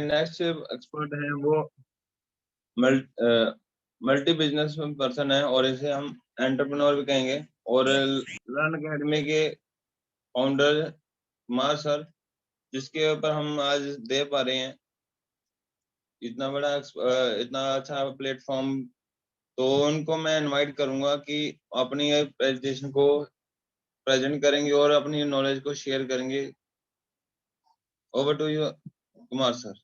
Next expert है वो multi business person है और इसे हम एंटरप्रेन्योर भी कहेंगे। और लर्न अकेडमी के फाउंडर कुमार सर, जिसके ऊपर हम आज दे पा रहे हैं इतना बड़ा इतना अच्छा प्लेटफॉर्म। तो उनको मैं इनवाइट करूंगा कि अपनी प्रेजेंटेशन को प्रेजेंट करेंगे और अपनी नॉलेज को शेयर करेंगे। Over to you Kumar sir.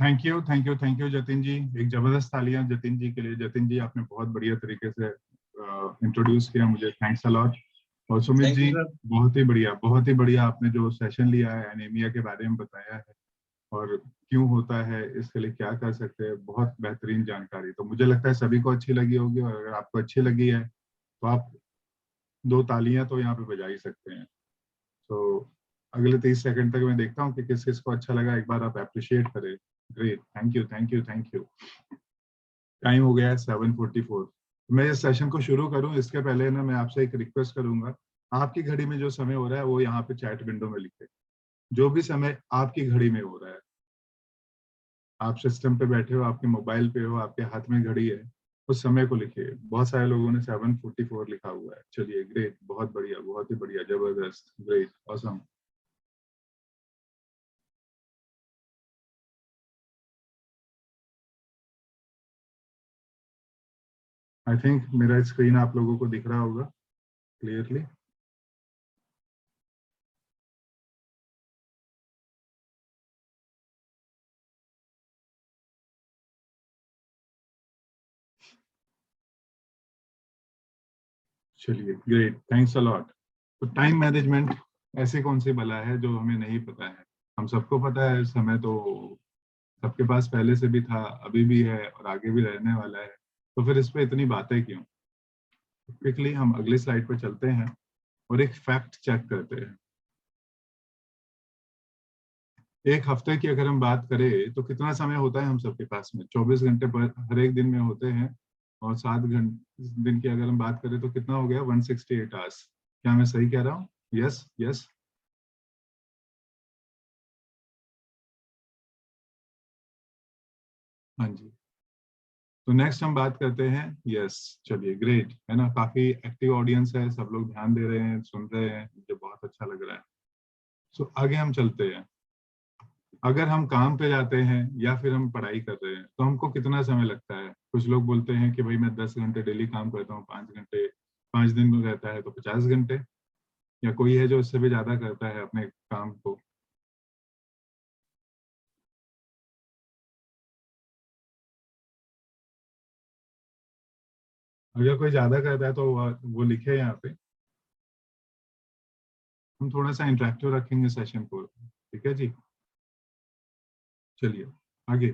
Thank you thank you thank you Jatin ji. एक जबरदस्त तालियां जतिन जी के लिए। जतिन जी आपने बहुत बढ़िया तरीके से इंट्रोड्यूस किया मुझे, थैंक्स अ लॉट। और सुमित थैंक जी यू सर। बहुत ही बढ़िया आपने जो सेशन लिया है, एनीमिया के बारे में बताया है और क्यों होता है, इसके लिए क्या कर सकते हैं, बहुत बेहतरीन जानकारी। तो मुझे लगता है सभी को अच्छी लगी होगी, और अगर आपको अच्छी लगी है तो आप 2 तालियां तो यहाँ पे बजा ही सकते हैं। तो अगले 30 सेकंड तक मैं देखता हूँ कि किस किस को अच्छा लगा, एक बार आप अप्रिशिएट करें। Great, thank you thank you thank you. Time हो गया है 7:44। मैं इस सेशन को शुरू करूं इसके पहले ना मैं आपसे एक रिक्वेस्ट करूंगा, आपकी घड़ी में जो समय हो रहा है वो यहाँ पे चैट विंडो में लिखे। जो भी समय आपकी घड़ी में हो रहा है, आप सिस्टम पे बैठे हो, आपके मोबाइल पे हो, आपके हाथ में घड़ी है, उस समय को लिखिए। बहुत सारे लोगों ने 7:44 लिखा हुआ है। चलिए ग्रेट, बहुत बढ़िया, बहुत ही बढ़िया, जबरदस्त, ग्रेट, ऑसम। आई थिंक मेरा स्क्रीन आप लोगों को दिख रहा होगा क्लियरली। चलिए ग्रेट, थैंक्स अ लॉट। तो टाइम मैनेजमेंट ऐसी कौन सी बला है जो हमें नहीं पता है? हम सबको पता है, समय तो सबके पास पहले से भी था, अभी भी है और आगे भी रहने वाला है। तो फिर इस पे इतनी बातें क्यों? क्विकली हम अगली स्लाइड पे चलते हैं और एक फैक्ट चेक करते हैं। एक हफ्ते की अगर हम बात करें तो कितना समय होता है हम सबके पास में? 24 घंटे पर हर एक दिन में होते हैं। और 7 दिन की अगर हम बात करें तो कितना हो गया? 168 आवर्स। क्या मैं सही कह रहा हूँ? Yes yes. हाँ जी। तो नेक्स्ट हम बात करते हैं, यस, चलिए ग्रेट, है ना, काफी एक्टिव ऑडियंस है, सब लोग ध्यान दे रहे हैं, सुन रहे हैं, मुझे बहुत अच्छा लग रहा है। सो आगे हम चलते हैं। अगर हम काम पे जाते हैं या फिर हम पढ़ाई कर रहे हैं तो हमको कितना समय लगता है? कुछ लोग बोलते हैं कि भाई मैं 10 घंटे डेली काम करता हूँ, 5 घंटे, 5 दिन में रहता है तो 50 घंटे, या कोई है जो इससे भी ज्यादा करता है अपने काम को। अगर कोई ज्यादा करता है तो वो लिखे यहाँ पे। हम थोड़ा सा इंटरेक्टिव रखेंगे सेशन को, ठीक है जी। चलिए आगे।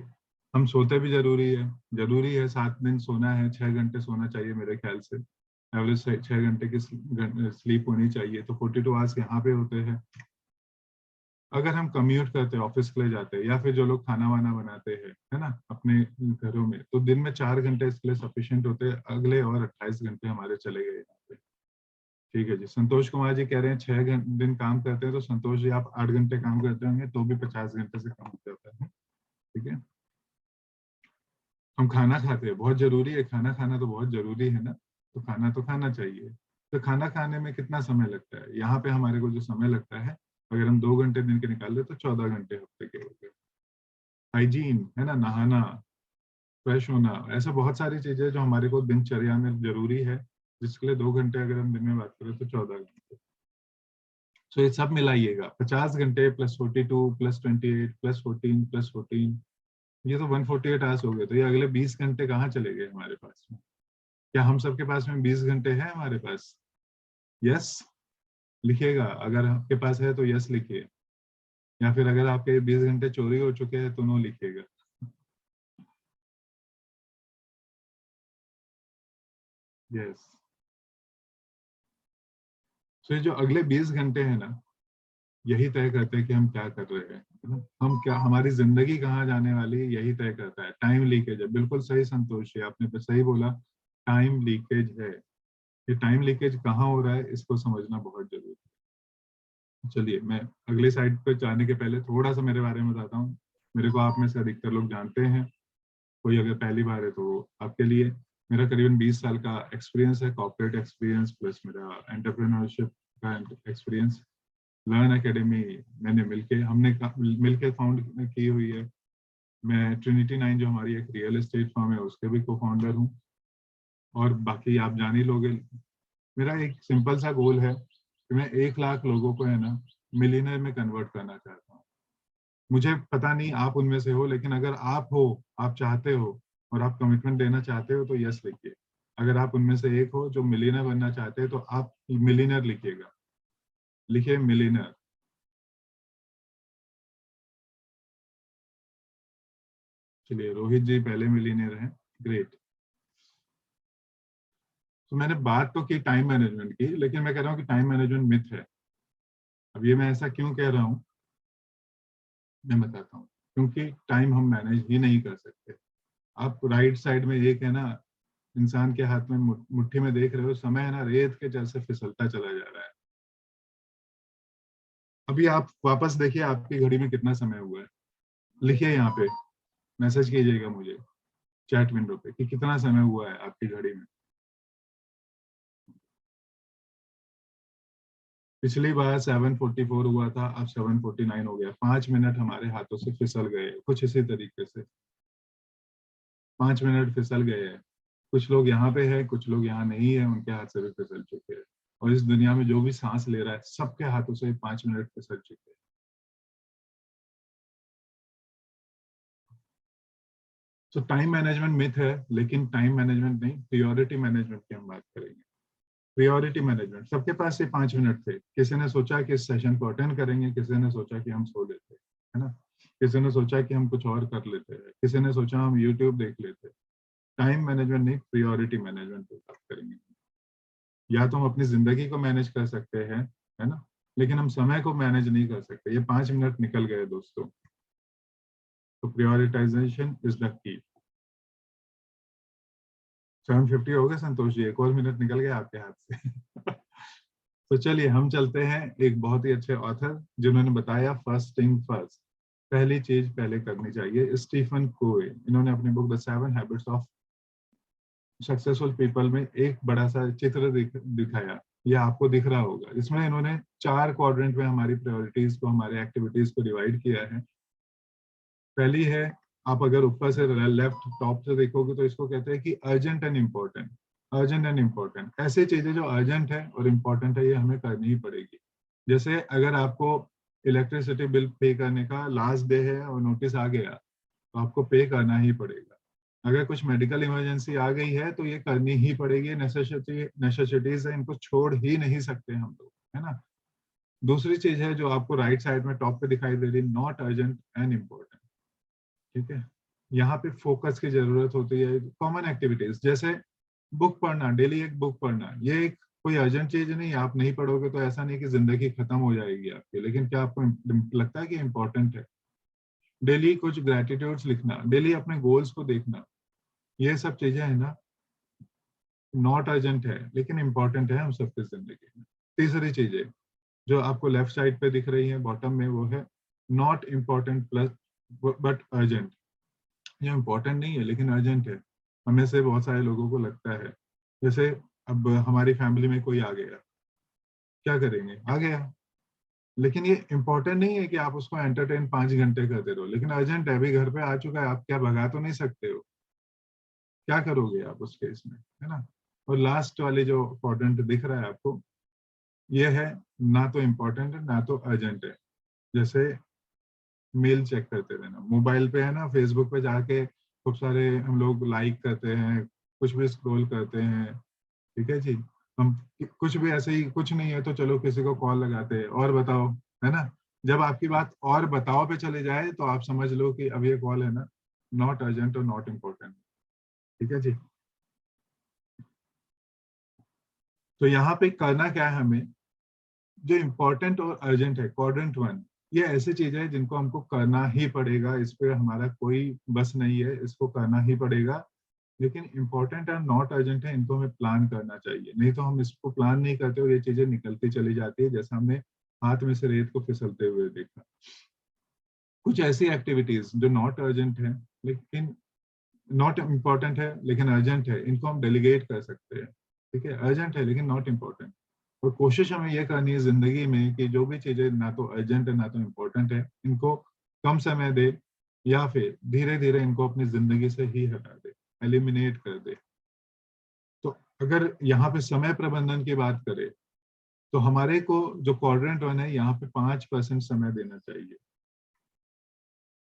हम सोते भी जरूरी है, 7 दिन सोना है, 6 घंटे सोना चाहिए मेरे ख्याल से। एवरेज 6 घंटे की स्लीप होनी चाहिए। तो 42 आवर्स यहाँ पे होते हैं। अगर हम कम्यूट करते हैं, ऑफिस के लिए जाते हैं, या फिर जो लोग खाना वाना बनाते हैं, है ना, अपने घरों में, तो दिन में 4 घंटे इसके लिए सफिशियंट होते हैं। अगले और 28 घंटे हमारे चले गए यहाँ पे। ठीक है जी। संतोष कुमार जी कह रहे हैं 6 दिन काम करते हैं, तो संतोष जी आप 8 घंटे काम करते होंगे तो भी 50 घंटे से कम हो जाता है। ठीक है। हम खाना खाते हैं, बहुत जरूरी है, खाना खाना तो बहुत जरूरी है ना, तो खाना तो खाना चाहिए। तो खाना खाने में कितना समय लगता है? यहाँ पे हमारे को जो समय लगता है, अगर हम 2 घंटे दिन के निकाल दे तो 14 घंटे हफ्ते के हो गए। हाइजीन, है ना, नहाना, फ्रेश होना, ऐसा बहुत सारी चीजें जो हमारे को दिनचर्या में जरूरी है, जिसके लिए 2 घंटे अगर हम दिन में बात करें तो 14 घंटे। तो ये सब मिलाइएगा, 50 घंटे प्लस 42 प्लस 28 प्लस 14 प्लस 14, ये तो 148 आवर्स हो गए। तो ये अगले 20 घंटे कहाँ चले गए हमारे पास में? क्या हम सबके पास में 20 घंटे है हमारे पास? यस लिखिएगा, अगर आपके पास है तो यस लिखिए, या फिर अगर आपके 20 घंटे चोरी हो चुके हैं तो नो लिखिएगा। यस। तो ये जो अगले 20 घंटे है ना, यही तय करते हैं कि हम क्या कर रहे हैं, है ना? हम क्या, हमारी जिंदगी कहाँ जाने वाली है, यही तय करता है। टाइम लीकेज है, बिल्कुल सही संतोष जी, आपने सही बोला, टाइम लीकेज है। ये टाइम लीकेज कहाँ हो रहा है, इसको समझना बहुत जरूरी है। चलिए मैं अगली साइड पे जाने के पहले थोड़ा सा मेरे बारे में बताता हूँ। मेरे को आप में से अधिकतर लोग जानते हैं, कोई अगर पहली बार है तो आपके लिए मेरा करीबन 20 साल का एक्सपीरियंस है, कॉर्पोरेट एक्सपीरियंस प्लस मेरा एंटरप्रेन्योरशिप का एक्सपीरियंस। लर्न एकेडमी हमने मिलके फाउंड की हुई है। मैं ट्रिनिटी 9 जो हमारी एक रियल एस्टेट फर्म है उसके भी को फाउंडर हूँ, और बाकी आप जान ही लोगे। मेरा एक सिंपल सा गोल है कि मैं 1 लाख लोगों को है ना मिलियनर में कन्वर्ट करना चाहता हूँ। मुझे पता नहीं आप उनमें से हो, लेकिन अगर आप हो, आप चाहते हो और आप कमिटमेंट देना चाहते हो तो यस लिखिए। अगर आप उनमें से एक हो जो मिलियनर बनना चाहते हैं तो आप मिलियनर लिखिएगा, लिखिए मिलियनर। चलिए रोहित जी पहले मिलियनर हैं, ग्रेट। तो मैंने बात तो की टाइम मैनेजमेंट की, लेकिन मैं कह रहा हूँ कि टाइम मैनेजमेंट मिथ है। अब ये मैं ऐसा क्यों कह रहा हूँ मैं बताता हूँ। क्योंकि टाइम हम मैनेज ही नहीं कर सकते। आप राइट साइड में एक है ना इंसान के हाथ में मुट्ठी में देख रहे हो, समय है ना रेत के जैसे फिसलता चला जा रहा है। अभी आप वापस देखिए आपकी घड़ी में कितना समय हुआ है, लिखिए यहाँ पे, मैसेज कीजिएगा मुझे चैट विंडो पे कि कितना समय हुआ है आपकी घड़ी में। पिछली बार 7:44 हुआ था, अब 7:49 हो गया। 5 मिनट हमारे हाथों से फिसल गए, कुछ इसी तरीके से 5 मिनट फिसल गए हैं। कुछ लोग यहाँ पे हैं, कुछ लोग यहाँ नहीं है, उनके हाथ से भी फिसल चुके हैं। और इस दुनिया में जो भी सांस ले रहा है सबके हाथों से 5 मिनट फिसल चुके हैं। तो टाइम मैनेजमेंट मिथ है, लेकिन टाइम मैनेजमेंट नहीं, प्रायोरिटी मैनेजमेंट की हम बात करेंगे। प्रायोरिटी मैनेजमेंट, सबके पास ये 5 मिनट थे। किसी ने सोचा कि इस सेशन को अटेंड करेंगे, किसी ने सोचा कि हम सो लेते, है ना, किसी ने सोचा कि हम कुछ और कर लेते हैं, किसी ने सोचा हम यूट्यूब देख लेते। टाइम मैनेजमेंट नहीं, प्रायोरिटी मैनेजमेंट पे बात करेंगे। या तो हम अपनी जिंदगी को मैनेज कर सकते हैं, है ना, लेकिन हम समय को मैनेज नहीं कर सकते। ये 5 मिनट निकल गए दोस्तों, तो प्रायोरिटाइजेशन इज द की। 7:50 हो गए संतोष जी, एक और मिनट निकल गया आपके हाथ से। तो चलिए हम चलते हैं एक बहुत ही अच्छे ऑथर जिन्होंने बताया फर्स्ट थिंग फर्स्ट, पहली चीज पहले करनी चाहिए, स्टीफन कोवे। इन्होंने अपनी book the 7 habits of successful people में एक बड़ा सा चित्र दिखाया। ये आपको दिख रहा होगा। इसमें इन्होंने 4 क्वाड्रेंट में हमारी प्रायोरिटीज को, हमारे एक्टिविटीज को डिवाइड किया है। पहली है, आप अगर ऊपर से लेफ्ट टॉप से देखोगे तो इसको कहते हैं कि urgent and important. Urgent and important, ऐसी चीजें जो अर्जेंट है और इम्पोर्टेंट है ये हमें करनी ही पड़ेगी। जैसे अगर आपको इलेक्ट्रिसिटी बिल पे करने का लास्ट डे है और नोटिस आ गया तो आपको पे करना ही पड़ेगा। अगर कुछ मेडिकल इमरजेंसी आ गई है तो ये करनी ही पड़ेगी, नेसेसिटीज है, इनको छोड़ ही नहीं सकते हम लोग, है ना। दूसरी चीज है जो आपको राइट साइड में टॉप पे दिखाई दे रही, नॉट अर्जेंट एंड इम्पोर्टेंट। ठीक है, यहाँ पे फोकस की जरूरत होती है। कॉमन एक्टिविटीज जैसे बुक पढ़ना, डेली एक बुक पढ़ना, ये एक कोई अर्जेंट चीज नहीं। आप नहीं पढ़ोगे तो ऐसा नहीं कि जिंदगी खत्म हो जाएगी आपकी, लेकिन क्या आपको लगता है कि इम्पोर्टेंट है? डेली कुछ ग्रेटिट्यूड्स लिखना, डेली अपने गोल्स को देखना, ये सब चीजें है ना, नॉट अर्जेंट है लेकिन इंपॉर्टेंट है हम सबकी जिंदगी में। तीसरी चीजें जो आपको लेफ्ट साइड पे दिख रही है बॉटम में, वो है not important plus but urgent. ये इम्पोर्टेंट नहीं है लेकिन अर्जेंट है। हमें से बहुत सारे लोगों को लगता है, जैसे अब हमारी फैमिली में कोई आ गया, क्या करेंगे, आ गया, लेकिन ये इम्पोर्टेंट नहीं है कि आप उसको एंटरटेन 5 घंटे करते रहो, लेकिन अर्जेंट है, अभी घर पे आ चुका है, आप क्या भगा तो नहीं सकते हो, क्या करोगे आप उस केस में, है ना। और लास्ट वाली जो क्वाड्रेंट दिख रहा है आपको, ये है ना तो इम्पोर्टेंट है ना तो अर्जेंट है। जैसे मेल चेक करते रहना, मोबाइल पे है ना, फेसबुक पे जाके खूब सारे हम लोग लाइक करते हैं, कुछ भी स्क्रॉल करते हैं, ठीक है जी। हम कुछ भी ऐसे ही कुछ नहीं है तो चलो किसी को कॉल लगाते हैं, और बताओ, है ना। जब आपकी बात और बताओ पे चले जाए तो आप समझ लो कि अब ये कॉल है ना नॉट अर्जेंट और नॉट इम्पोर्टेंट, ठीक है जी। तो यहाँ पे करना क्या है हमें, जो इम्पोर्टेंट और अर्जेंट है क्वाड्रेंट 1, ये ऐसी चीज है जिनको हमको करना ही पड़ेगा, इस पे हमारा कोई बस नहीं है, इसको करना ही पड़ेगा। लेकिन इंपॉर्टेंट और नॉट अर्जेंट है, इनको हमें प्लान करना चाहिए, नहीं तो हम इसको प्लान नहीं करते और ये चीजें निकलती चली जाती है। जैसा हमने हाथ में से रेत को फिसलते हुए देखा। कुछ ऐसी एक्टिविटीज जो नॉट अर्जेंट है लेकिन नॉट इम्पॉर्टेंट है लेकिन अर्जेंट है, इनको हम डेलीगेट कर सकते हैं। ठीक है, अर्जेंट है लेकिन नॉट इम्पॉर्टेंट। और कोशिश हमें ये करनी है जिंदगी में कि जो भी चीजें ना तो अर्जेंट है ना तो इम्पोर्टेंट है, इनको कम समय दे या फिर धीरे धीरे इनको अपनी जिंदगी से ही हटा दे, एलिमिनेट कर दे। तो अगर यहाँ पे समय प्रबंधन की बात करें तो हमारे को जो क्वाड्रेंट 1 है यहाँ पे 5% समय देना चाहिए।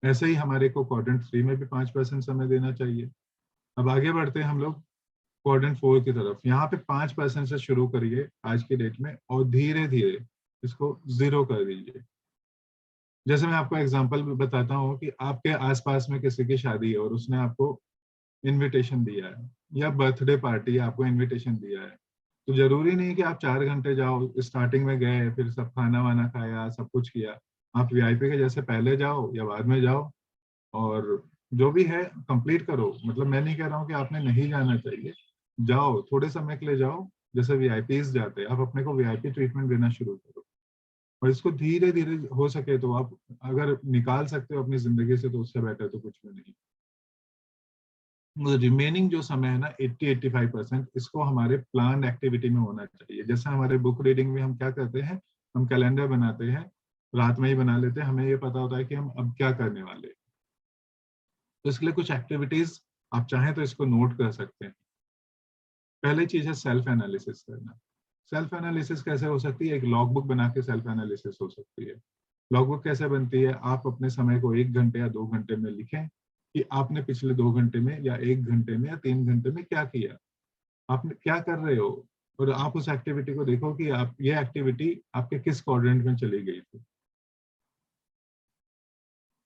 ऐसे ही हमारे को क्वाड्रेंट 3 में भी 5% समय देना चाहिए। अब आगे बढ़ते हैं हम लोग क्वाड्रेंट 4 की तरफ। यहाँ पे 5% से शुरू करिए आज की डेट में और धीरे धीरे इसको 0 कर दीजिए। जैसे मैं आपको एग्जांपल बताता हूँ कि आपके आसपास में किसी की शादी है और उसने आपको इनविटेशन दिया है, या बर्थडे पार्टी आपको इनविटेशन दिया है, तो जरूरी नहीं कि आप 4 घंटे जाओ, स्टार्टिंग में गए फिर सब खाना वाना खाया सब कुछ किया। आप वीआईपी के जैसे पहले जाओ या बाद में जाओ और जो भी है कंप्लीट करो। मतलब मैं नहीं कह रहा हूँ कि आपने नहीं जाना चाहिए, जाओ, थोड़े समय के लिए जाओ, जैसे वीआईपीज जाते हैं, आप अपने को वीआईपी ट्रीटमेंट देना शुरू करो। और इसको धीरे धीरे हो सके तो आप अगर निकाल सकते हो अपनी जिंदगी से तो उससे बेटर तो कुछ भी नहीं। रिमेनिंग जो समय है ना 80-85% इसको हमारे प्लान एक्टिविटी में होना चाहिए। जैसे हमारे बुक रीडिंग में हम क्या करते हैं, हम कैलेंडर बनाते हैं, रात में ही बना लेते हैं, हमें ये पता होता है कि हम अब क्या करने वाले हैं। तो इसके लिए कुछ एक्टिविटीज आप चाहें तो इसको नोट कर सकते हैं। पहली चीज है सेल्फ एनालिसिस करना। सेल्फ एनालिसिस कैसे हो सकती है, एक लॉग बुक बना के सेल्फ एनालिसिस हो सकती है। लॉग बुक कैसे बनती है, आप अपने समय को 1 घंटे या 2 घंटे में लिखें कि आपने पिछले 2 घंटे में या 1 घंटे में या 3 घंटे में क्या किया, आपने क्या कर रहे हो, और आप उस एक्टिविटी को देखो कि आप ये एक्टिविटी आपके किस क्वाड्रेंट में चली गई थी।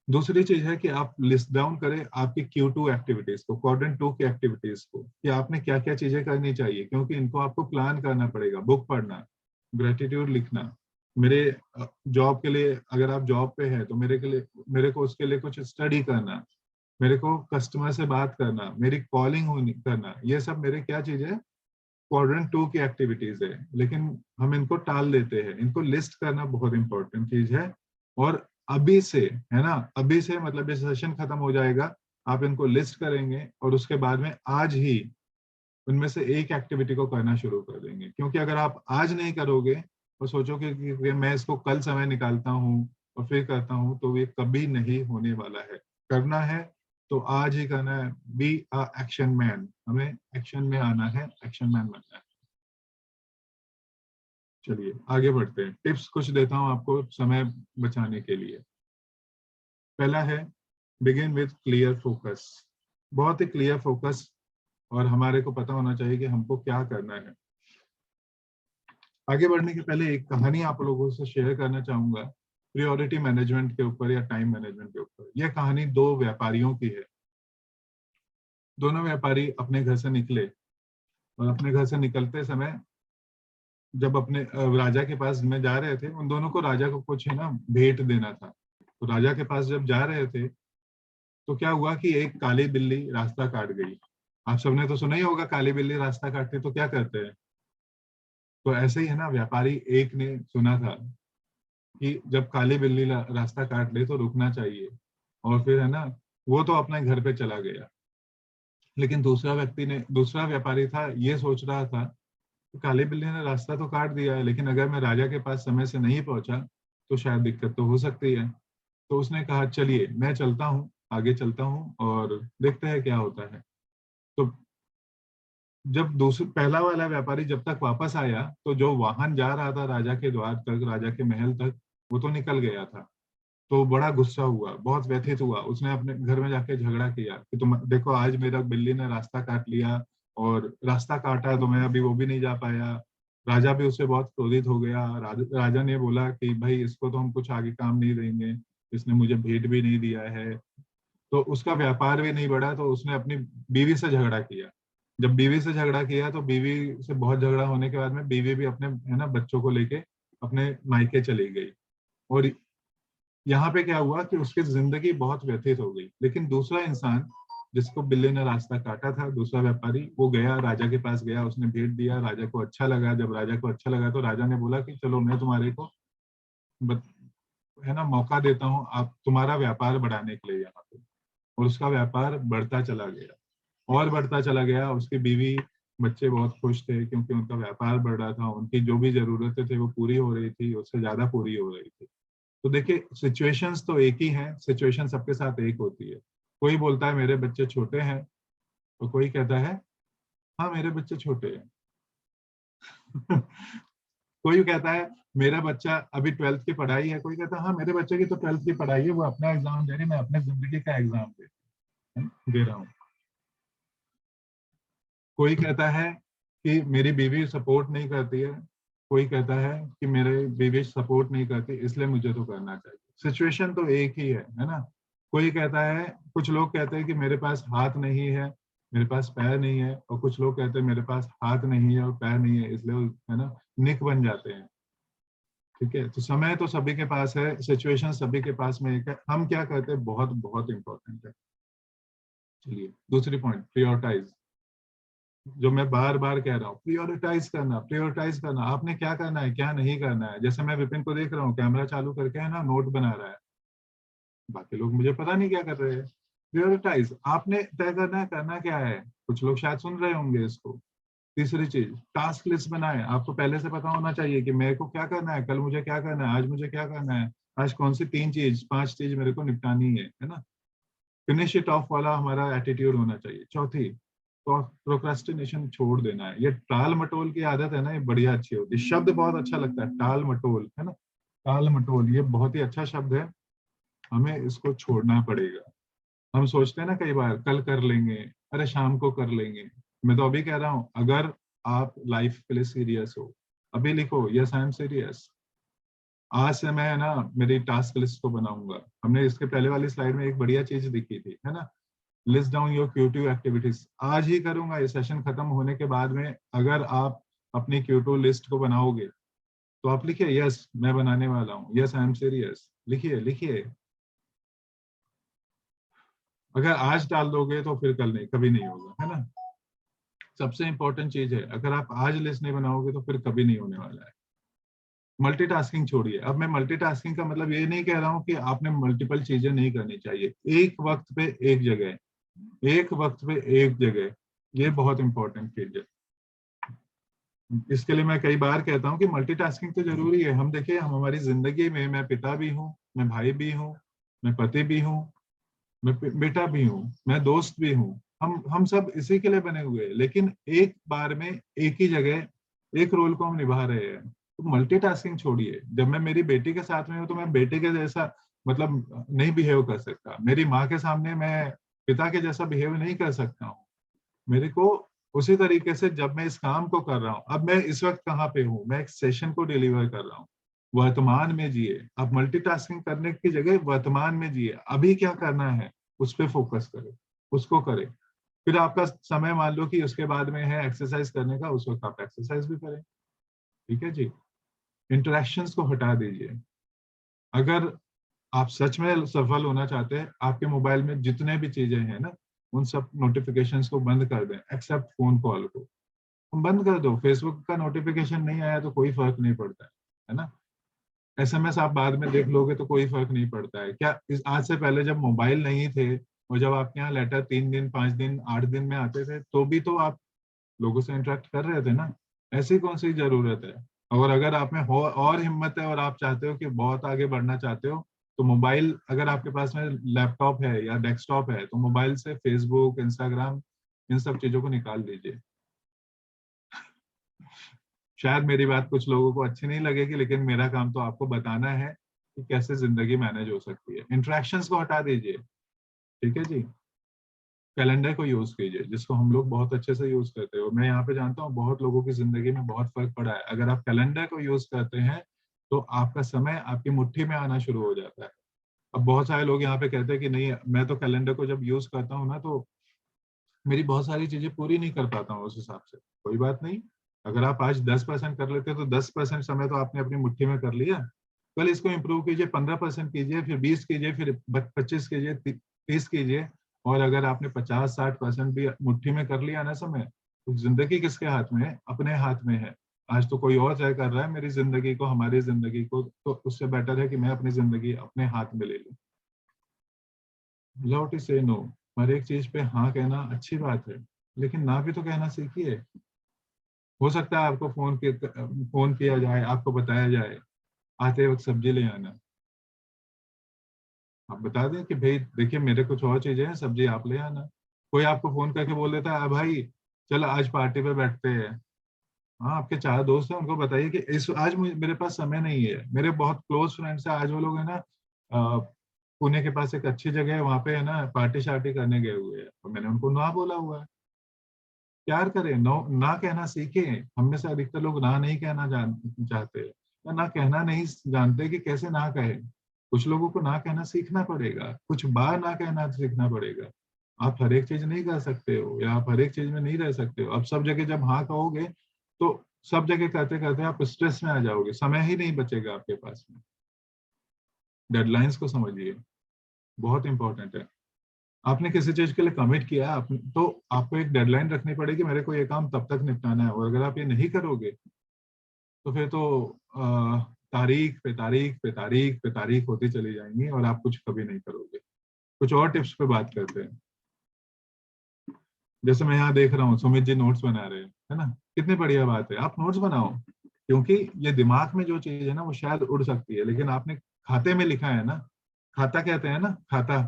दूसरी चीज है कि आप लिस्ट डाउन करें आपकी Q2 एक्टिविटीज को, क्वाड्रेंट 2 की एक्टिविटीज को, कि आपने क्या क्या चीजें करनी चाहिए, क्योंकि इनको आपको प्लान करना पड़ेगा। बुक पढ़ना, ग्रेटिट्यूड लिखना, मेरे जॉब के लिए अगर आप जॉब पे हैं तो मेरे को उसके लिए कुछ स्टडी करना, मेरे को कस्टमर से बात करना, मेरी कॉलिंग करना, ये सब मेरे क्या चीज है, क्वाड्रेंट 2 की एक्टिविटीज है। लेकिन हम इनको टाल देते हैं। इनको लिस्ट करना बहुत इंपॉर्टेंट चीज है। और अभी से है ना, अभी से मतलब ये सेशन खत्म हो जाएगा, आप इनको लिस्ट करेंगे और उसके बाद में आज ही उनमें से एक एक्टिविटी को करना शुरू कर देंगे। क्योंकि अगर आप आज नहीं करोगे और सोचोगे कि मैं इसको कल समय निकालता हूँ और फिर करता हूँ, तो ये कभी नहीं होने वाला है। करना है तो आज ही करना है। बी अ एक्शन मैन, हमें एक्शन में आना है, एक्शन मैन बनना है। चलिए आगे बढ़ते हैं। टिप्स कुछ देता हूँ आपको समय बचाने के लिए। पहला है बिगिन विथ क्लियर फोकस। बहुत ही क्लियर फोकस, और हमारे को पता होना चाहिए कि हमको क्या करना है। आगे बढ़ने के पहले एक कहानी आप लोगों से शेयर करना चाहूंगा प्रायोरिटी मैनेजमेंट के ऊपर या टाइम मैनेजमेंट के ऊपर। यह कहानी 2 व्यापारियों की है। दोनों व्यापारी अपने घर से निकले और अपने घर से निकलते समय जब अपने राजा के पास में जा रहे थे, उन दोनों को राजा को कुछ है ना भेंट देना था। तो राजा के पास जब जा रहे थे तो क्या हुआ कि एक काली बिल्ली रास्ता काट गई। आप सबने तो सुना ही होगा, काली बिल्ली रास्ता काटती तो क्या करते हैं। तो ऐसे ही है ना, व्यापारी एक ने सुना था कि जब काली बिल्ली रास्ता काट ले तो रुकना चाहिए, और फिर है ना वो तो अपने घर पे चला गया। लेकिन दूसरा व्यापारी था, ये सोच रहा था कि काली बिल्ली ने रास्ता तो काट दिया है, लेकिन अगर मैं राजा के पास समय से नहीं पहुंचा तो शायद दिक्कत तो हो सकती है। तो उसने कहा चलिए मैं चलता हूँ, आगे चलता हूँ और देखते हैं क्या होता है। तो जब पहला वाला व्यापारी जब तक वापस आया तो जो वाहन जा रहा था राजा के द्वार तक, राजा के महल तक, वो तो निकल गया था। तो बड़ा गुस्सा हुआ, बहुत व्यथित हुआ। उसने अपने घर में जाके झगड़ा किया कि तुम देखो आज मेरा बिल्ली ने रास्ता काट लिया, और रास्ता काटा तो मैं अभी वो भी नहीं जा पाया। राजा भी उससे बहुत क्रोधित हो गया। राजा ने बोला कि भाई इसको तो हम कुछ आगे काम नहीं देंगे, इसने मुझे भेंट भी नहीं दिया है। तो उसका व्यापार भी नहीं बढ़ा, तो उसने अपनी बीवी से झगड़ा किया। जब बीवी से झगड़ा किया तो बीवी से बहुत झगड़ा होने के बाद में बीवी भी अपने है ना बच्चों को लेके अपने मायके चली गई। और यहाँ पे क्या हुआ कि उसकी जिंदगी बहुत व्यथित हो गई। लेकिन दूसरा इंसान जिसको बिल्ली ने रास्ता काटा था, दूसरा व्यापारी, वो गया राजा के पास गया, उसने भेंट दिया, राजा को अच्छा लगा। जब राजा को अच्छा लगा तो राजा ने बोला कि चलो मैं तुम्हारे को है ना मौका देता हूँ आप तुम्हारा व्यापार बढ़ाने के लिए यहाँ पे, और उसका व्यापार बढ़ता चला गया और बढ़ता चला गया। उसकी बीवी बच्चे बहुत खुश थे क्योंकि उनका व्यापार बढ़ रहा था, उनकी जो भी जरूरतें थे वो पूरी हो रही थी, उससे ज्यादा पूरी हो रही थी। तो देखिए सिचुएशंस तो एक ही हैं, सिचुएशन सबके साथ एक होती है। कोई बोलता है मेरे बच्चे छोटे हैं, तो कोई कहता है हाँ मेरे बच्चे छोटे हैं। कोई कहता है मेरा बच्चा अभी 12th की पढ़ाई है, कोई कहता है हाँ मेरे बच्चे की तो 12th की पढ़ाई है, वो अपना एग्जाम दे रही, मैं अपने जिंदगी का एग्जाम दे रहा हूँ। कोई कहता है कि मेरी बीवी सपोर्ट नहीं करती है, कोई कहता है कि मेरे बीवी सपोर्ट नहीं करती इसलिए मुझे तो करना चाहिए। सिचुएशन तो एक ही है ना। कोई कहता है, कुछ लोग कहते हैं कि मेरे पास हाथ नहीं है, मेरे पास पैर नहीं है, और कुछ लोग कहते हैं मेरे पास हाथ नहीं है और पैर नहीं है, इसलिए है ना निक बन जाते हैं। ठीक है, तो समय तो सभी के पास है, सिचुएशन सभी के पास में एक है, हम क्या करते हैं बहुत बहुत इंपॉर्टेंट है। चलिए दूसरी पॉइंट, प्रियोरिटाइज। जो मैं बार बार कह रहा हूँ, प्रियोरिटाइज करना, प्रियोरिटाइज करना। आपने क्या करना है क्या नहीं करना है। जैसे मैं विपिन को देख रहा हूँ कैमरा चालू करके है ना नोट बना रहा है, बाकी लोग मुझे पता नहीं क्या कर रहे हैं। प्रियोरिटाइज आपने तय करना क्या है। कुछ लोग शायद सुन रहे होंगे इसको। तीसरी चीज, टास्क लिस्ट बनाए। आपको पहले से पता होना चाहिए कि मेरे को क्या करना है, कल मुझे क्या करना है, आज मुझे क्या करना है, आज कौन सी 3 चीज 5 चीज मेरे को निपटानी है ना। फिनिश इट ऑफ वाला हमारा एटीट्यूड होना चाहिए। चौथी, प्रोक्रेस्टिनेशन छोड़ देना है। ये टाल मटोल की आदत है ना, ये बढ़िया अच्छी होती है। शब्द बहुत अच्छा लगता है टाल मटोल, है ना। टाल मटोल ये बहुत ही अच्छा शब्द है, हमें इसको छोड़ना पड़ेगा। हम सोचते हैं ना कई बार कल कर लेंगे, अरे शाम को कर लेंगे। मैं तो अभी कह रहा हूँ, अगर आप लाइफ के लिए सीरियस हो, अभी लिखो यस आई एम सीरियस। आज से मैं ना मेरी टास्क लिस्ट को बनाऊंगा। हमने इसके पहले वाली स्लाइड में एक बढ़िया चीज दिखी थी, है ना, लिस्ट डाउन योर क्यूटिव एक्टिविटीज। आज ही करूंगा, ये सेशन खत्म होने के बाद में अगर आप अपनी क्यूटिव लिस्ट को बनाओगे तो आप लिखिए यस मैं बनाने वाला हूँ, यस आई एम सीरियस, लिखिए लिखिए। अगर आज डाल दोगे तो फिर कल नहीं, कभी नहीं होगा, है ना। सबसे इंपॉर्टेंट चीज है, अगर आप आज लिस्ट नहीं बनाओगे तो फिर कभी नहीं होने वाला है। मल्टीटास्किंग छोड़िए। अब मैं मल्टीटास्किंग का मतलब ये नहीं कह रहा हूँ कि आपने मल्टीपल चीजें नहीं करनी चाहिए। एक वक्त पे एक जगह, एक वक्त पे एक जगह, ये बहुत इंपॉर्टेंट चीज है। इसके लिए मैं कई बार कहता हूँ कि मल्टीटास्किंग तो जरूरी है। हम देखिए, हम हमारी जिंदगी में, मैं पिता भी हूँ, मैं भाई भी हूँ, मैं पति भी हूँ, मैं बेटा भी हूँ, मैं दोस्त भी हूँ। हम सब इसी के लिए बने हुए हैं, लेकिन एक बार में एक ही जगह एक रोल को हम निभा रहे हैं। तो मल्टीटास्किंग छोड़िए। जब मैं मेरी बेटी के साथ में हूँ तो मैं बेटे के जैसा मतलब नहीं बिहेव कर सकता। मेरी माँ के सामने मैं पिता के जैसा बिहेव नहीं कर सकता हूँ। मेरे को उसी तरीके से जब मैं इस काम को कर रहा हूँ, अब मैं इस वक्त कहाँ पे हूँ, मैं एक सेशन को डिलीवर कर रहा हूँ। वर्तमान में जिए। अब मल्टीटास्किंग करने की जगह वर्तमान में जिए। अभी क्या करना है उस पर फोकस करें, उसको करें। फिर आपका समय मान लो कि उसके बाद में है एक्सरसाइज करने का, उस वक्त आप एक्सरसाइज भी करें। ठीक है जी। इंटरेक्शंस को हटा दीजिए। अगर आप सच में सफल होना चाहते हैं, आपके मोबाइल में जितने भी चीजें हैं ना, उन सब नोटिफिकेशंस को बंद कर दें, एक्सेप्ट फोन कॉल को। तुम बंद कर दो। फेसबुक का नोटिफिकेशन नहीं आया तो कोई फर्क नहीं पड़ता है ना। एसएमएस आप बाद में देख लोगे तो कोई फर्क नहीं पड़ता है क्या। आज से पहले जब मोबाइल नहीं थे और जब आपके यहाँ लेटर 3 दिन 5 दिन 8 दिन में आते थे, तो भी तो आप लोगों से इंटरेक्ट कर रहे थे ना। ऐसी कौन सी जरूरत है। और अगर आप में हो और हिम्मत है और आप चाहते हो कि बहुत आगे बढ़ना चाहते हो, तो मोबाइल, अगर आपके पास में लैपटॉप है या डेस्कटॉप है, तो मोबाइल से फेसबुक इंस्टाग्राम इन सब चीजों को निकाल दीजिए। शायद मेरी बात कुछ लोगों को अच्छी नहीं लगेगी, लेकिन मेरा काम तो आपको बताना है कि कैसे जिंदगी मैनेज हो सकती है। इंटरेक्शंस को हटा दीजिए। ठीक है जी। कैलेंडर को यूज कीजिए, जिसको हम लोग बहुत अच्छे से यूज करते हैं। और मैं यहाँ पे जानता हूँ बहुत लोगों की जिंदगी में बहुत फर्क पड़ा है। अगर आप कैलेंडर को यूज करते हैं तो आपका समय आपकी मुट्ठी में आना शुरू हो जाता है। अब बहुत सारे लोग यहाँ पे कहते हैं कि नहीं, मैं तो कैलेंडर को जब यूज करता हूँ ना तो मेरी बहुत सारी चीजें पूरी नहीं कर पाता हूँ उस हिसाब से। कोई बात नहीं, अगर आप आज 10% कर लेते हो तो 10% समय तो आपने अपनी मुट्ठी में कर लिया। कल इसको इम्प्रूव कीजिए, 15% कीजिए, फिर 20 कीजिए, फिर 25 कीजिए, 30 कीजिए। और अगर आपने 50-60% भी मुट्ठी में कर लिया ना समय, तो जिंदगी किसके हाथ में है, अपने हाथ में है। आज तो कोई और तय कर रहा है मेरी जिंदगी को, हमारी जिंदगी को, तो उससे बेटर है कि मैं अपनी जिंदगी अपने हाथ में ले लूं। लर्न टू से नो। हर एक चीज पे हाँ कहना अच्छी बात है, लेकिन ना भी तो कहना सीखिए। हो सकता है आपको फोन किया जाए, आपको बताया जाए आते वक्त सब्जी ले आना, आप बता दें कि भाई देखिए मेरे कुछ और चीजें हैं, सब्जी आप ले आना। कोई आपको फोन करके बोल देता है भाई चल आज पार्टी पे बैठते हैं। हाँ, आपके 4 दोस्त हैं, उनको बताइए कि इस आज मेरे पास समय नहीं है। मेरे बहुत क्लोज फ्रेंड्स है, आज वो लोग है ना पुणे के पास एक अच्छी जगह है, वहां पे है ना पार्टी शार्टी करने गए हुए हैं, और मैंने उनको ना बोला हुआ है। प्यार करें, नो ना कहना सीखें। हम में से अधिकतर लोग ना नहीं कहना चाहते, या ना कहना नहीं जानते कि कैसे ना कहें। कुछ लोगों को ना कहना सीखना पड़ेगा, कुछ बार ना कहना सीखना पड़ेगा। आप हर एक चीज नहीं कर सकते हो, या आप हर एक चीज में नहीं रह सकते हो। अब सब जगह जब हाँ कहोगे तो सब जगह करते करते आप स्ट्रेस में आ जाओगे, समय ही नहीं बचेगा आपके पास में। डेडलाइंस को समझिए, बहुत इंपॉर्टेंट है। आपने किसी चीज के लिए कमिट किया तो आपको एक डेडलाइन रखनी पड़ेगी, मेरे को ये काम तब तक निपटाना है, और अगर आप ये नहीं करोगे तो फिर तो तारीख पे तारीख पे तारीख पे तारीख होती चली जाएंगी और आप कुछ कभी नहीं करोगे। कुछ और टिप्स पे बात करते हैं। जैसे मैं यहाँ देख रहा हूँ सुमित जी नोट्स बना रहे हैं, है ना, कितनी बढ़िया बात है, आप नोट्स बनाओ। क्योंकि ये दिमाग में जो चीज है ना वो शायद उड़ सकती है, लेकिन आपने खाते में लिखा है ना, खाता कहते हैं ना, खाता,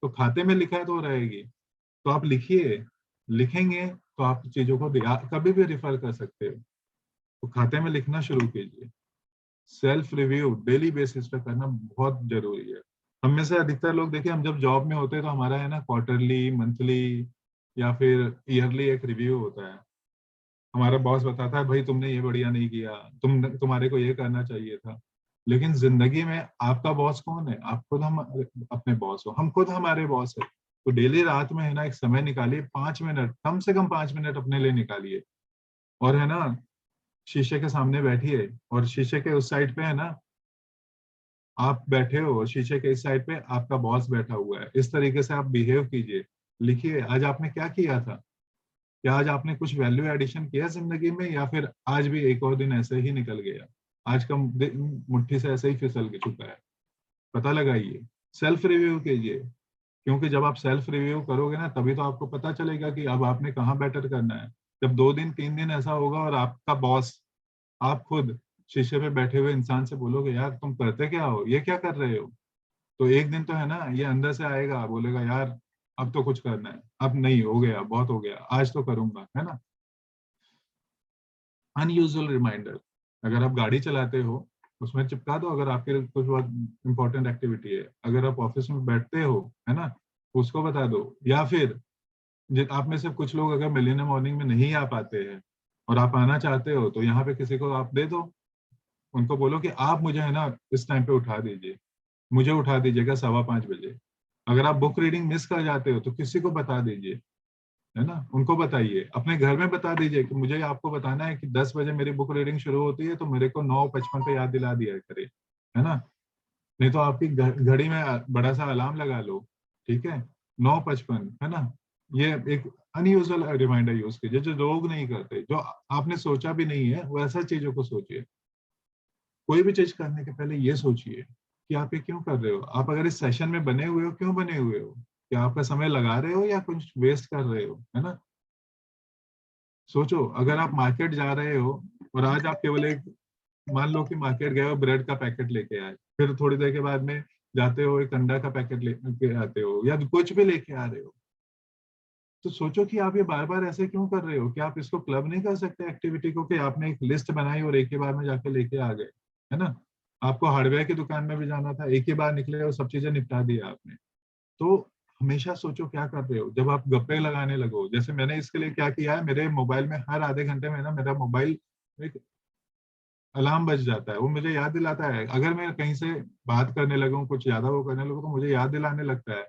तो खाते में लिखा है तो वो रहेगी। तो आप लिखिए, लिखेंगे तो आप चीजों को कभी भी रिफर कर सकते हो। तो खाते में लिखना शुरू कीजिए। सेल्फ रिव्यू डेली बेसिस पे करना बहुत जरूरी है। हम में से अधिकतर लोग देखिए, हम जब जॉब में होते हैं तो हमारा है ना क्वार्टरली, मंथली या फिर ईयरली एक रिव्यू होता है। हमारा बॉस बताता है भाई तुमने ये बढ़िया नहीं किया, तुम्हारे को ये करना चाहिए था। लेकिन जिंदगी में आपका बॉस कौन है? आप खुद हम अपने बॉस हो, हम खुद हमारे बॉस है। तो डेली रात में है ना एक समय निकालिए, 5 मिनट, कम से कम 5 मिनट अपने लिए निकालिए, और है ना शीशे के सामने बैठिए, और शीशे के उस साइड पे है ना आप बैठे हो, और शीशे के इस साइड पे आपका बॉस बैठा हुआ है। इस तरीके से आप बिहेव कीजिए। लिखिए आज आपने क्या किया था, क्या आज आपने कुछ वैल्यू एडिशन किया जिंदगी में, या फिर आज भी एक और दिन ऐसे ही निकल गया, आज का मुट्ठी से ऐसे ही फिसल चुका है। पता लगाइए, सेल्फ रिव्यू कीजिए। क्योंकि जब आप सेल्फ रिव्यू करोगे ना तभी तो आपको पता चलेगा कि अब आपने कहाँ बेटर करना है। जब 2 दिन 3 दिन ऐसा होगा और आपका बॉस, आप खुद शीशे पे बैठे हुए इंसान से बोलोगे यार तुम करते क्या हो, ये क्या कर रहे हो, तो एक दिन तो है ना ये अंदर से आएगा, बोलेगा यार अब तो कुछ करना है, अब नहीं, हो गया, बहुत हो गया, आज तो करूंगा, है ना। अनयूजुअल रिमाइंडर, अगर आप गाड़ी चलाते हो उसमें चिपका दो, अगर आपके कुछ बहुत इंपॉर्टेंट एक्टिविटी है। अगर आप ऑफिस में बैठते हो, है ना, उसको बता दो। या फिर आप में से कुछ लोग अगर मिलियनर मॉर्निंग में नहीं आ पाते हैं और आप आना चाहते हो, तो यहाँ पे किसी को आप दे दो, उनको बोलो कि आप मुझे है ना इस टाइम पे उठा दीजिए, मुझे उठा दीजिएगा 5:15 बजे। अगर आप बुक रीडिंग मिस कर जाते हो तो किसी को बता दीजिए, है ना, उनको बताइए, अपने घर में बता दीजिए कि मुझे आपको बताना है कि 10 बजे मेरी बुक रीडिंग शुरू होती है, तो मेरे को 9:55 पे याद दिला दिया करे, है ना। नहीं तो आपकी घड़ी में बड़ा सा अलार्म लगा लो, ठीक है, 9:55, है ना। ये एक अनयूजुअल रिमाइंडर यूज कीजिए, जो लोग नहीं करते, जो आपने सोचा भी नहीं है, वो ऐसा चीजों को सोचिए। कोई भी चीज करने के पहले ये सोचिए कि आप ये क्यों कर रहे हो। आप अगर इस सेशन में बने हुए हो, क्यों बने हुए हो, क्या आपका समय लगा रहे हो या कुछ वेस्ट कर रहे हो, है ना। सोचो, अगर आप मार्केट जा रहे हो और आज आप केवल एक, मान लो कि मार्केट गए हो, ब्रेड का पैकेट लेके आए, फिर थोड़ी देर के बाद में जाते हो एक अंडा का पैकेट लेके आते हो, या कुछ भी लेके आ रहे हो, तो सोचो कि आप ये बार बार ऐसे क्यों कर रहे हो। कि आप इसको क्लब नहीं कर सकते एक्टिविटी को, कि आपने एक लिस्ट बनाई और एक ही बार में जाके लेके आ गए, है ना। आपको हार्डवेयर की दुकान में भी जाना था, एक ही बार निकले और सब चीजें निपटा दिया आपने। तो हमेशा सोचो क्या कर रहे हो। जब आप गप्पे लगाने लगो, जैसे मैंने इसके लिए क्या किया है, मेरे मोबाइल में हर आधे घंटे में ना मेरा मोबाइल एक अलार्म बज जाता है, वो मुझे याद दिलाता है। अगर मैं कहीं से बात करने लगूं, कुछ ज्यादा वो करने लगूं, तो मुझे याद दिलाने लगता है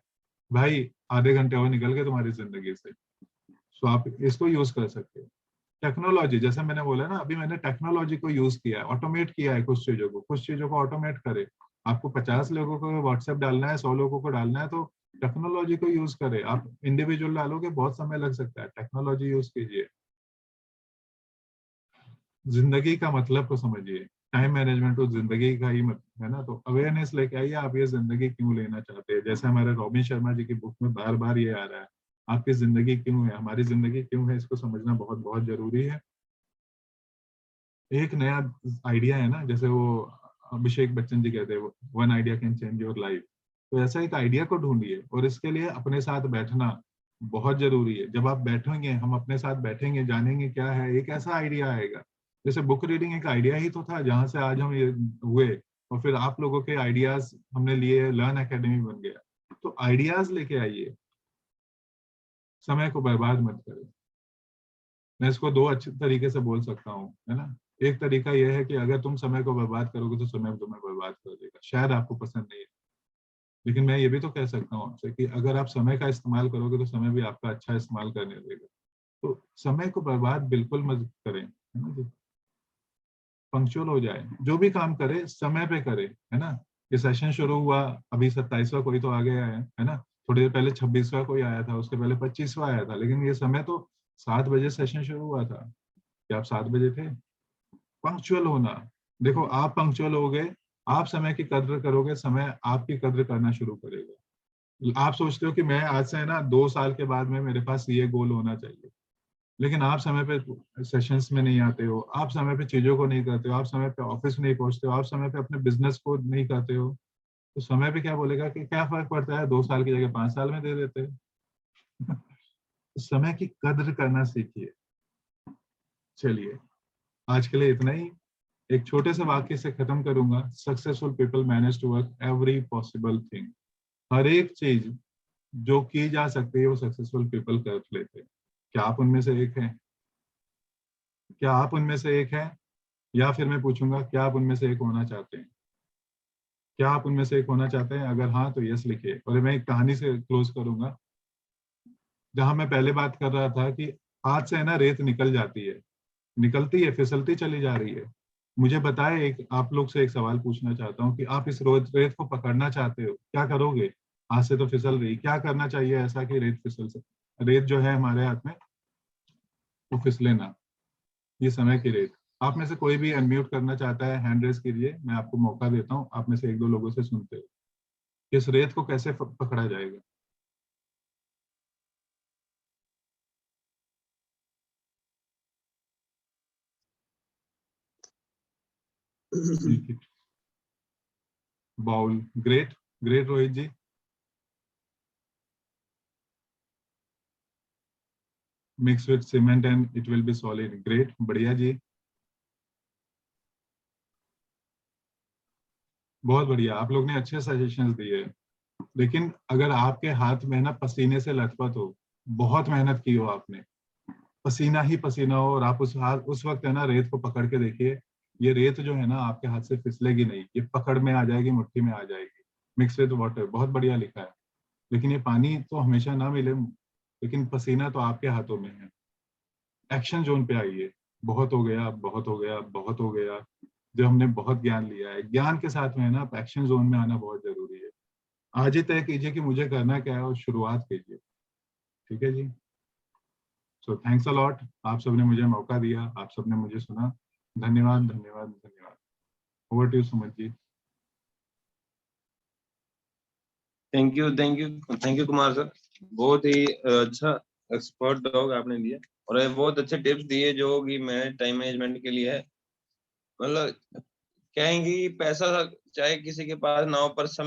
भाई आधे घंटे और निकल गए तुम्हारी जिंदगी से। सो आप इसको यूज कर सकते हो। टेक्नोलॉजी, जैसे मैंने बोला ना, अभी मैंने टेक्नोलॉजी को यूज किया है, ऑटोमेट किया है कुछ चीजों को ऑटोमेट करे। आपको 50 लोगों को व्हाट्सएप डालना है, 100 लोगों को डालना है, तो टेक्नोलॉजी को यूज करे। आप इंडिविजुअल डालोगे बहुत समय लग सकता है, टेक्नोलॉजी यूज कीजिए। जिंदगी का मतलब को समझिए। टाइम मैनेजमेंट तो जिंदगी का ही है ना, तो अवेयरनेस लेके आइए आप ये जिंदगी क्यों लेना चाहते हैं। जैसे हमारे रॉबिन शर्मा जी की बुक में बार बार ये आ रहा है, आपकी जिंदगी क्यों है, हमारी जिंदगी क्यों है, इसको समझना बहुत बहुत जरूरी है। एक नया आइडिया है ना, जैसे वो अभिषेक बच्चन जी कहते हैं, one idea can change your life. तो ऐसा एक आइडिया को ढूंढिए, और इसके लिए अपने साथ बैठना बहुत जरूरी है। जब आप बैठेंगे, हम अपने साथ बैठेंगे, जानेंगे क्या है, एक ऐसा आइडिया आएगा। जैसे बुक रीडिंग एक आइडिया ही तो था, जहां से आज हम ये हुए, और फिर आप लोगों के आइडियाज हमने लिए, लर्न एकेडमी बन गया। तो आइडियाज लेके आइए, समय को बर्बाद मत करें। मैं इसको दो अच्छे तरीके से बोल सकता हूँ, है ना। एक तरीका यह है कि अगर तुम समय को बर्बाद करोगे तो समय तुम्हें बर्बाद कर देगा, शायद आपको पसंद नहीं है। लेकिन मैं ये भी तो कह सकता हूँ आपसे कि अगर आप समय का इस्तेमाल करोगे तो समय भी आपका अच्छा इस्तेमाल करने देगा। तो समय को बर्बाद बिल्कुल मत करें, है ना जी। पंक्चुअल हो जाए, जो भी काम करे समय पे करे, है ना। ये सेशन शुरू हुआ, अभी 27वां कोई तो आ गया है ना। थोड़ी देर पहले 26वां कोई आया था, उसके पहले 25वां आया था, लेकिन ये समय तो 7 बजे सेशन शुरू हुआ था। क्या आप 7 बजे थे? पंक्चुअल होना। देखो, आप पंक्चुअल हो गए, आप समय की कद्र करोगे, समय आपकी कद्र करना शुरू करेगा। आप सोचते हो कि मैं आज से, है ना, 2 साल के बाद में मेरे पास ये गोल होना चाहिए, लेकिन आप समय पे सेशंस में नहीं आते हो, आप समय पे चीजों को नहीं करते हो, आप समय पे ऑफिस नहीं पहुंचते हो, आप समय पे अपने बिजनेस को नहीं करते हो, तो समय पे क्या बोलेगा कि क्या फर्क पड़ता है, 2 साल की जगह 5 साल में दे देते हैं। समय की कद्र करना सीखिए। चलिए, आज के लिए इतना ही। एक छोटे से वाक्य से खत्म करूंगा। Successful people manage to work every possible thing. हर एक चीज जो की जा सकती है वो सक्सेसफुल पीपल कर लेते हैं। क्या आप उनमें से एक हैं? क्या आप उनमें से एक हैं? या फिर मैं पूछूंगा, क्या आप उनमें से एक होना चाहते हैं? क्या आप उनमें से एक होना चाहते हैं? अगर हाँ तो यस लिखिए। और मैं एक कहानी से क्लोज करूंगा, जहां मैं पहले बात कर रहा था कि हाथ से, है ना, रेत निकल जाती है, निकलती है, फिसलती चली जा रही है। मुझे बताए, एक आप लोग से एक सवाल पूछना चाहता हूँ कि आप इस रोज रेत को पकड़ना चाहते हो, क्या करोगे? हाथ से तो फिसल रही, क्या करना चाहिए ऐसा कि रेत फिसल सके, रेत जो है हमारे हाथ में वो फिसले ना। ये समय की रेत। आप में से कोई भी अनम्यूट करना चाहता है, हैंड रेस कीजिए, मैं आपको मौका देता हूँ। आप में से एक दो लोगों से सुनते हो, इस रेत को कैसे पकड़ा जाएगा? ठीक है, bowl. Great, great Rohit ji. Mix with cement and it will be solid. Great, बढ़िया जी, बहुत बढ़िया। आप लोग ने अच्छे सजेशंस दिए। लेकिन अगर आपके हाथ में ना पसीने से लथपथ हो, बहुत मेहनत की हो आपने, पसीना ही पसीना हो, और आप उस वक्त, है ना, रेत को पकड़ के देखिए, ये रेत जो है ना आपके हाथ से फिसलेगी नहीं, ये पकड़ में आ जाएगी, मुट्ठी में आ जाएगी। मिक्स विद वाटर, बहुत बढ़िया लिखा है। लेकिन ये पानी तो हमेशा ना मिले, लेकिन पसीना तो आपके हाथों में है। एक्शन जोन पे आइए। बहुत हो गया, बहुत हो गया, बहुत हो गया। जो हमने बहुत ज्ञान लिया है, ज्ञान के साथ में, है ना, एक्शन जोन में आना बहुत जरूरी है। आज ही तय कीजिए कि मुझे करना क्या है, और शुरुआत कीजिए। ठीक है जी। So thanks a lot. आप सबने मुझे मौका दिया, आप सबने मुझे सुना। धन्यवाद, धन्यवाद, धन्यवाद। Over to you Sumit ji. Thank you, thank you, thank you Kumar sir. बहुत ही अच्छा एक्सपर्ट डॉग आपने दिया, और ये बहुत अच्छे टिप्स दिए जो कि मैं टाइम मैनेजमेंट के लिए है। मतलब कहेंगे कि पैसा चाहे किसी के पास ना हो, पर समय